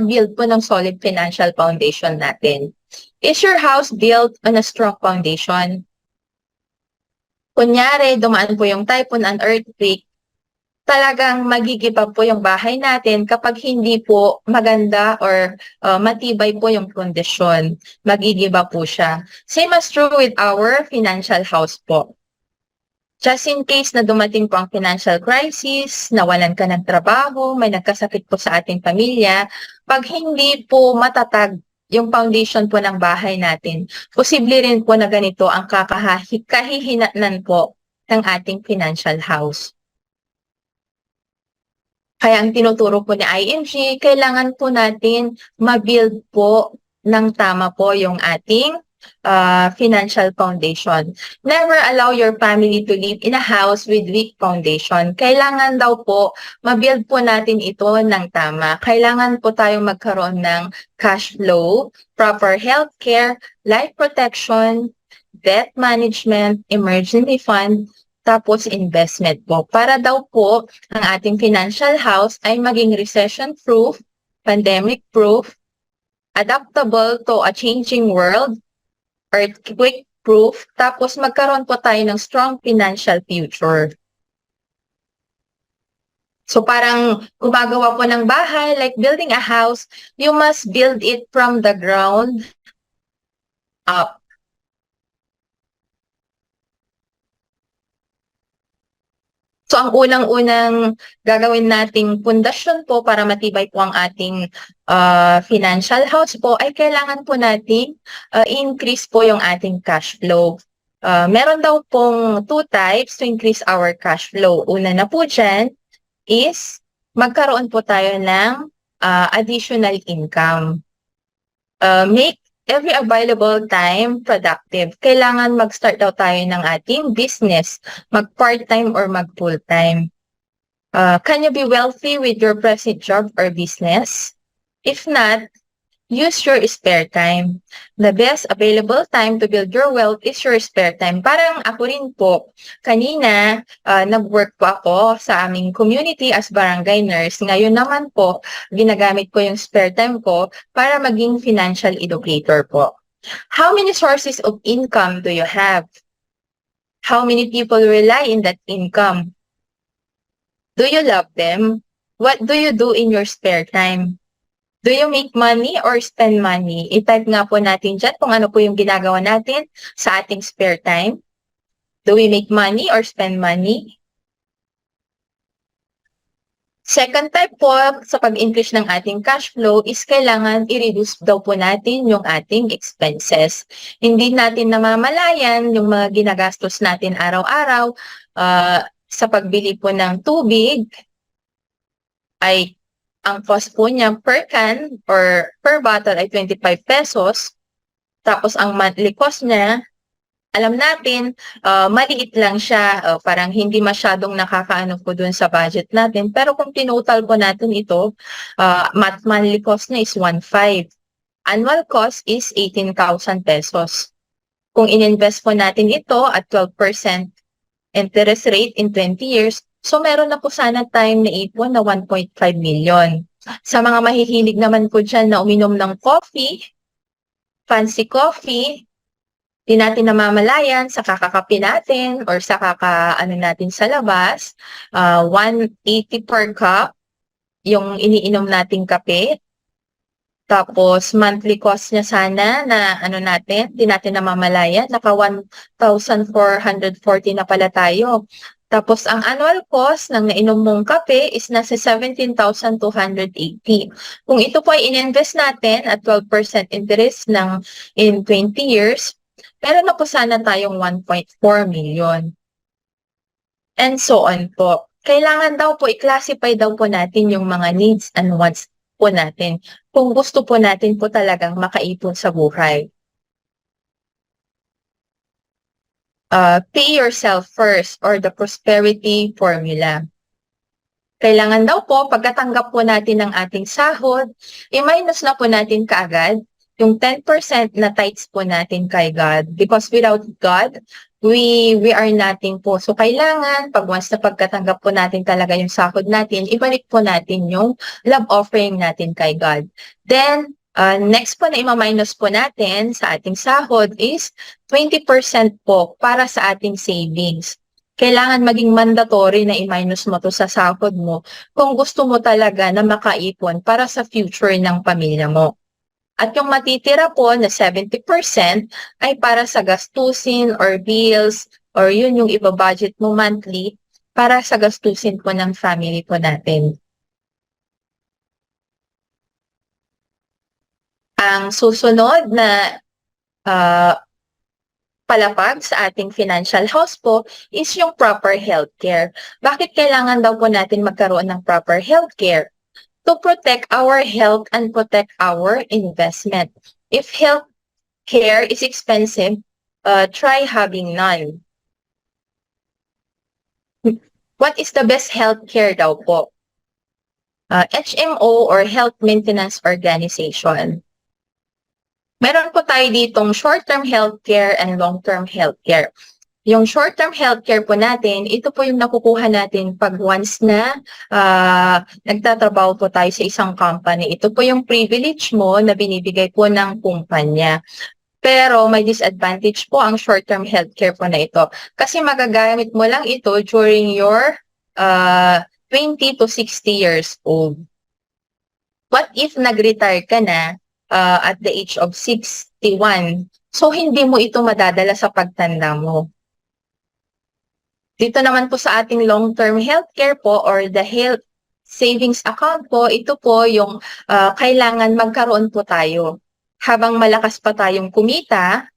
build po ng solid financial foundation natin. Is your house built on a strong foundation? Kunyari, dumaan po yung typhoon and earthquake, talagang magigiba po yung bahay natin kapag hindi po maganda or matibay po yung kondisyon. Magigiba po siya. Same as true with our financial house po. Just in case na dumating po ang financial crisis, nawalan ka ng trabaho, may nagkasakit po sa ating pamilya, pag hindi po matatag yung foundation po ng bahay natin, posible rin po na ganito ang kahihinatnan po ng ating financial house. Kaya ang tinuturo po ni ING, kailangan po natin ma-build po ng tama po yung ating financial foundation. Never allow your family to live in a house with weak foundation. Kailangan daw po, ma-build po natin ito ng tama. Kailangan po tayong magkaroon ng cash flow, proper healthcare, life protection, debt management, emergency fund, tapos investment po. Para daw po ang ating financial house ay maging recession-proof, pandemic-proof, adaptable to a changing world, earthquake-proof, tapos magkaroon po tayo ng strong financial future. So parang gumagawa po ng bahay, like building a house, you must build it from the ground up. So ang unang-unang gagawin nating pundasyon po para matibay po ang ating financial house po ay kailangan po nating increase po yung ating cash flow. Meron daw pong 2 types to increase our cash flow. Una na po dyan is magkaroon po tayo ng additional income. Make every available time productive. Kailangan mag-start daw tayo ng ating business, mag-part-time or mag-full-time. Can you be wealthy with your present job or business? If not, use your spare time. The best available time to build your wealth is your spare time. Parang ako rin po, kanina nag-work po ako sa aming community as barangay nurse. Ngayon naman po, ginagamit ko yung spare time ko para maging financial educator po. How many sources of income do you have? How many people rely in that income? Do you love them? What do you do in your spare time? Do you make money or spend money? I-type nga po natin dyan kung ano po yung ginagawa natin sa ating spare time. Do we make money or spend money? Second type po sa pag-increase ng ating cash flow is kailangan i-reduce daw po natin yung ating expenses. Hindi natin namamalayan yung mga ginagastos natin araw-araw sa pagbili po ng tubig ay ang cost po niya per can or per bottle ay 25 pesos. Tapos ang monthly cost niya, alam natin, maliit lang siya. Parang hindi masyadong nakakaano po dun sa budget natin. Pero kung tinotal po natin ito, monthly cost niya is 1.5. Annual cost is 18,000 pesos. Kung in-invest po natin ito at 12% interest rate in 20 years, so meron na po sana tayong naipon na 1.5 million. Sa mga mahihilig naman po dyan na uminom ng coffee, fancy coffee, di natin namamalayan sa kakakape natin or sa kakaano natin sa labas, 180 per cup yung iniinom nating kape. Tapos monthly cost niya sana na ano natin, di natin namamalayan, naka 1,440 na pala tayo. Tapos ang annual cost ng nainom mong kape is nasa 17,280. Kung ito po ay in-invest natin at 12% interest in 20 years, meron na po sana tayong 1.4 million. And so on po. Kailangan daw po i-classify daw po natin yung mga needs and wants po natin kung gusto po natin po talagang makaipon sa buhay. Pay yourself first or the prosperity formula. Kailangan daw po, pagkatanggap po natin ng ating sahod, i-minus na po natin kaagad yung 10% na tithes po natin kay God. Because without God, we are nothing po. So kailangan, pag once na pagkatanggap po natin talaga yung sahod natin, ibalik po natin yung love offering natin kay God. Then, next po na ima-minus po natin sa ating sahod is 20% po para sa ating savings. Kailangan maging mandatory na i-minus mo to sa sahod mo kung gusto mo talaga na makaipon para sa future ng pamilya mo. At yung matitira po na 70% ay para sa gastusin or bills or yun yung iba-budget mo monthly para sa gastusin po ng family po natin. Ang susunod na palapag sa ating financial house po is yung proper healthcare. Bakit kailangan daw po natin magkaroon ng proper healthcare? To protect our health and protect our investment. If health care is expensive, try having none. What is the best health care daw po? HMO or Health Maintenance Organization. Meron po tayo ditong short-term healthcare and long-term healthcare. Yung short-term healthcare po natin, ito po yung nakukuha natin pag once na nagtatrabaho po tayo sa isang company. Ito po yung privilege mo na binibigay po ng kumpanya. Pero may disadvantage po ang short-term healthcare po na ito. Kasi magagamit mo lang ito during your 20 to 60 years old. What if nag-retire ka na at the age of 61? So, hindi mo ito madadala sa pagtanda mo. Dito naman po sa ating long-term healthcare po or the health savings account po, ito po yung kailangan magkaroon po tayo. Habang malakas pa tayong kumita,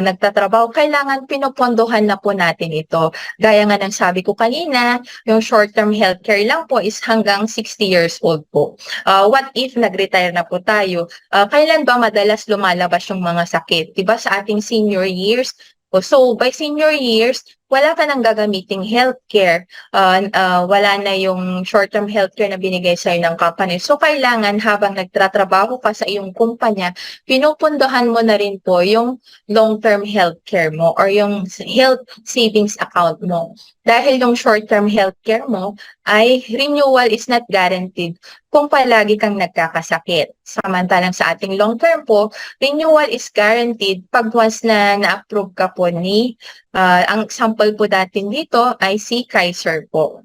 nagtatrabaho, kailangan pinopondohan na po natin ito. Gaya nga ng sabi ko kanina, yung short-term healthcare lang po is hanggang 60 years old po. What if nag-retire na po tayo? Kailan ba madalas lumalabas yung mga sakit? Diba sa ating senior years? So, by senior years, wala ka nang gagamiting healthcare. Wala na yung short-term healthcare na binigay sa'yo ng company. So, kailangan habang nagtatrabaho ka sa iyong kumpanya, pinupundohan mo na rin po yung long-term healthcare mo or yung health savings account mo. Dahil yung short-term healthcare mo ay renewal is not guaranteed kung palagi kang nagkakasakit. Samantalang sa ating long-term po, renewal is guaranteed pag once na na-approve ka po ni, ang sample po natin dito ay si Kaiser po.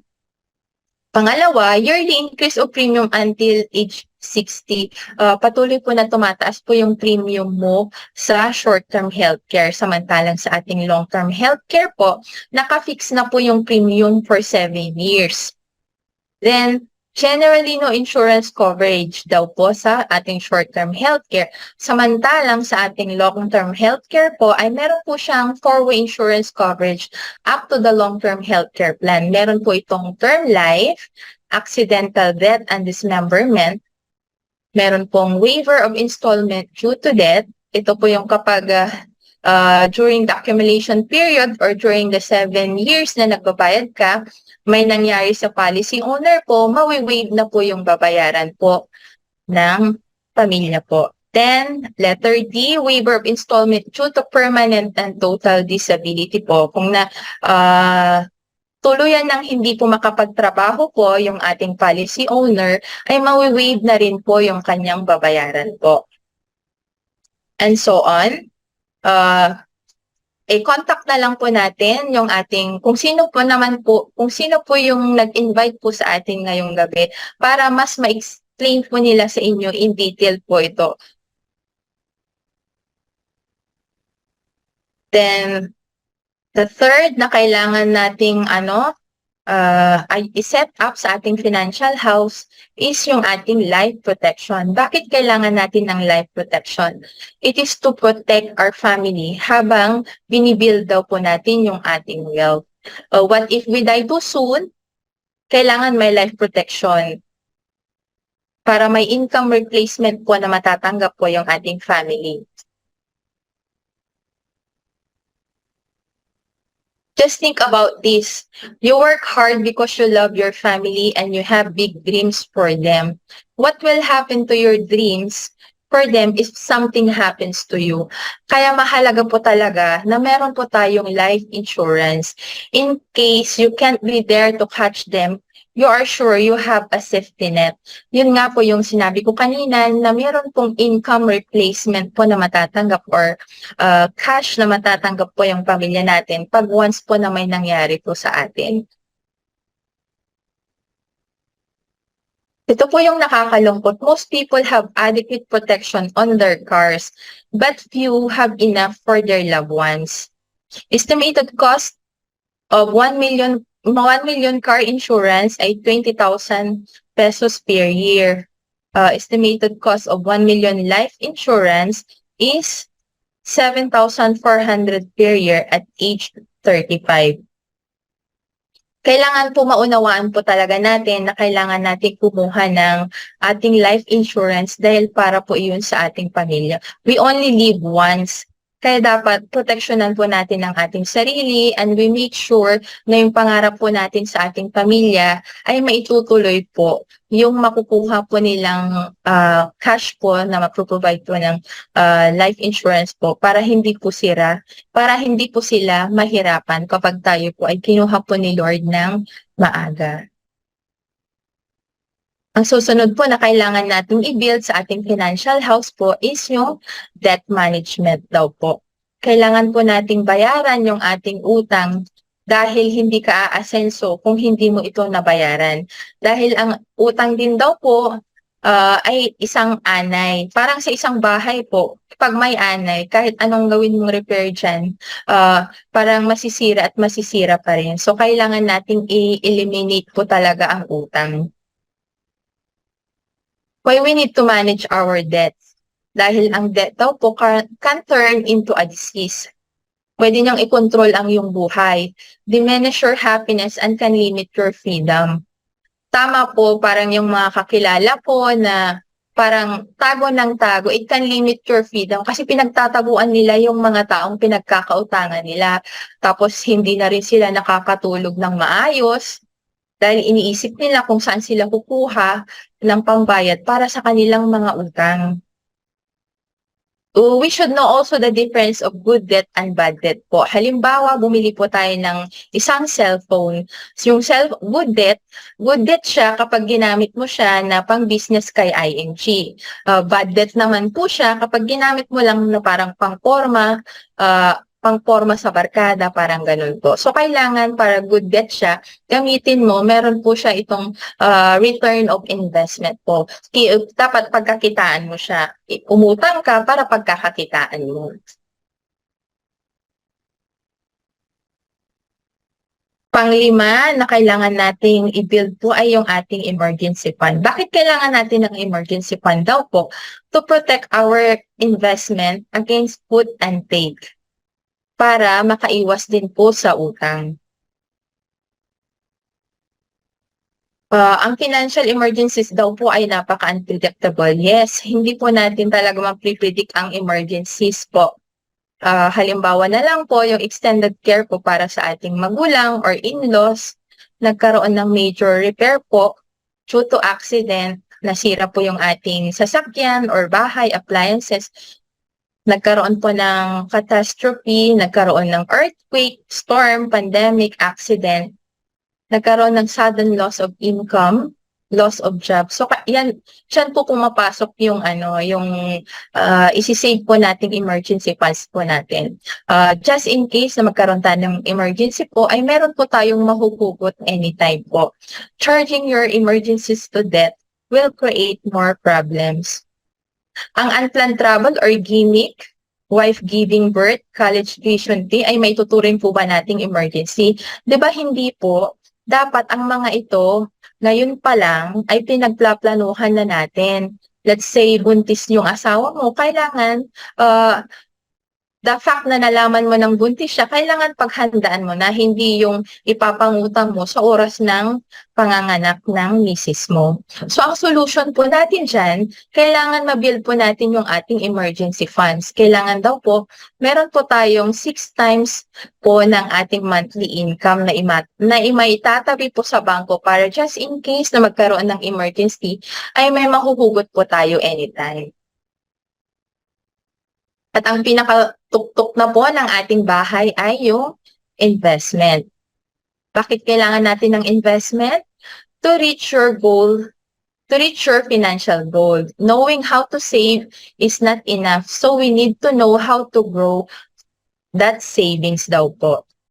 Pangalawa, yearly increase of premium until age 60. Patuloy po na tumataas po yung premium mo sa short-term healthcare. Samantalang sa ating long-term healthcare po, naka-fix na po yung premium for 7 years. Then, generally no insurance coverage daw po sa ating short-term healthcare. Samantalang sa ating long-term healthcare po ay meron po siyang 4-way insurance coverage up to the long-term healthcare plan. Meron po itong term life, accidental death and dismemberment. Meron pong waiver of installment due to death. Ito po yung kapag during the accumulation period or during the 7 years na nagbabayad ka, may nangyari sa policy owner po, mawi-waive na po yung babayaran po ng pamilya po. Then, letter D, waiver of installment due to permanent and total disability po. Kung na tuluyan ng hindi po makapagtrabaho po yung ating policy owner, ay mawi-waive na rin po yung kanyang babayaran po. And so on. I-contact na lang po natin yung ating, kung sino po yung nag-invite po sa atin ngayong gabi para mas ma-explain po nila sa inyo in detail po ito. Then, the third na kailangan nating ay i-set up sa ating financial house is yung ating life protection. Bakit kailangan natin ng life protection? It is to protect our family habang binibuild daw po natin yung ating wealth. What if we die too soon? Kailangan may life protection para may income replacement po na matatanggap po yung ating family. Just think about this. You work hard because you love your family and you have big dreams for them. What will happen to your dreams for them if something happens to you. Kaya mahalaga po talaga na meron po tayong life insurance. In case you can't be there to catch them, you are sure you have a safety net. Yun nga po yung sinabi ko kanina na meron pong income replacement po na matatanggap or cash na matatanggap po yung pamilya natin pag once po na may nangyari po sa atin. Ito po yung nakakalungkot. Most people have adequate protection on their cars, but few have enough for their loved ones. Estimated cost of 1 million car insurance ay 20,000 pesos per year. Estimated cost of 1 million life insurance is 7,400 per year at age 35. Kailangan po maunawaan po talaga natin na kailangan natin kumuha ng ating life insurance dahil para po iyon sa ating pamilya. We only live once. Kaya dapat proteksyonan po natin ang ating sarili and we make sure na yung pangarap po natin sa ating pamilya ay maitutuloy po. Yung makukuha po nilang cash po na maproprovide po ng life insurance po para hindi po sila mahirapan kapag tayo po ay kinuha po ni Lord ng maaga. Ang susunod po na kailangan nating i-build sa ating financial house po is yung debt management daw po. Kailangan po nating bayaran yung ating utang dahil hindi ka aasenso kung hindi mo ito nabayaran. Dahil ang utang din daw po ay isang anay. Parang sa isang bahay po, pag may anay, kahit anong gawin mong repair dyan, parang masisira at masisira pa rin. So kailangan nating i-eliminate po talaga ang utang. Why we need to manage our debts? Dahil ang debt daw po can turn into a disease. Pwede niyang i-control ang iyong buhay, diminish your happiness, and can limit your freedom. Tama po, parang yung mga kakilala po na parang tago ng tago, it can limit your freedom kasi pinagtataguan nila yung mga taong pinagkakautangan nila. Tapos hindi na rin sila nakakatulog ng maayos dahil iniisip nila kung saan sila kukuha ng pambayad para sa kanilang mga utang. We should know also the difference of good debt and bad debt po. Halimbawa, bumili po tayo ng isang cellphone. So, yung good debt siya kapag ginamit mo siya na pang business kay ING. Bad debt naman po siya kapag ginamit mo lang na parang pangporma sa barkada, parang ganun po. So, kailangan para good debt siya, gamitin mo, meron po siya itong return of investment po. Dapat pagkakitaan mo siya. Umutang ka para pagkakakitaan mo. Panglima na kailangan nating i-build po ay yung ating emergency fund. Bakit kailangan natin ng emergency fund daw po? To protect our investment against put and take, para makaiwas din po sa utang. Ang financial emergencies daw po ay napaka-unpredictable. Yes, hindi po natin talaga ma-predict ang emergencies po. Halimbawa na lang po yung extended care po para sa ating magulang or in-laws, nagkaroon ng major repair po due to accident, nasira po yung ating sasakyan or bahay, appliances, nagkaroon po ng catastrophe, nagkaroon ng earthquake, storm, pandemic, accident, nagkaroon ng sudden loss of income, loss of job. So yan po pumapasok yung isi-save po nating emergency funds po natin. Just in case na magkaroon tayo ng emergency po, ay meron po tayong mahuhugot anytime po. Charging your emergencies to debt will create more problems. Ang unplanned travel or gimmick, wife giving birth, college tuition fee, ay may tuturing po ba nating emergency? 'Di ba hindi po? Dapat ang mga ito, ngayon pa lang, ay pinagplaplanuhan na natin. Let's say, buntis yung asawa mo, kailangan the fact na nalaman mo ng buntis siya, kailangan paghandaan mo na hindi yung ipapangutang mo sa oras ng panganganak ng misis mo. So, ang solution po natin dyan, kailangan ma-build po natin yung ating emergency funds. Kailangan daw po, meron po tayong 6 times po ng ating monthly income na imaitatabi po sa bangko para just in case na magkaroon ng emergency, ay may mahuhugot po tayo anytime. At ang pinakatuktok na po ng ating bahay ay yung investment. Bakit kailangan natin ng investment? To reach your goal, to reach your financial goal. Knowing how to save is not enough. So we need to know how to grow that savings daw po.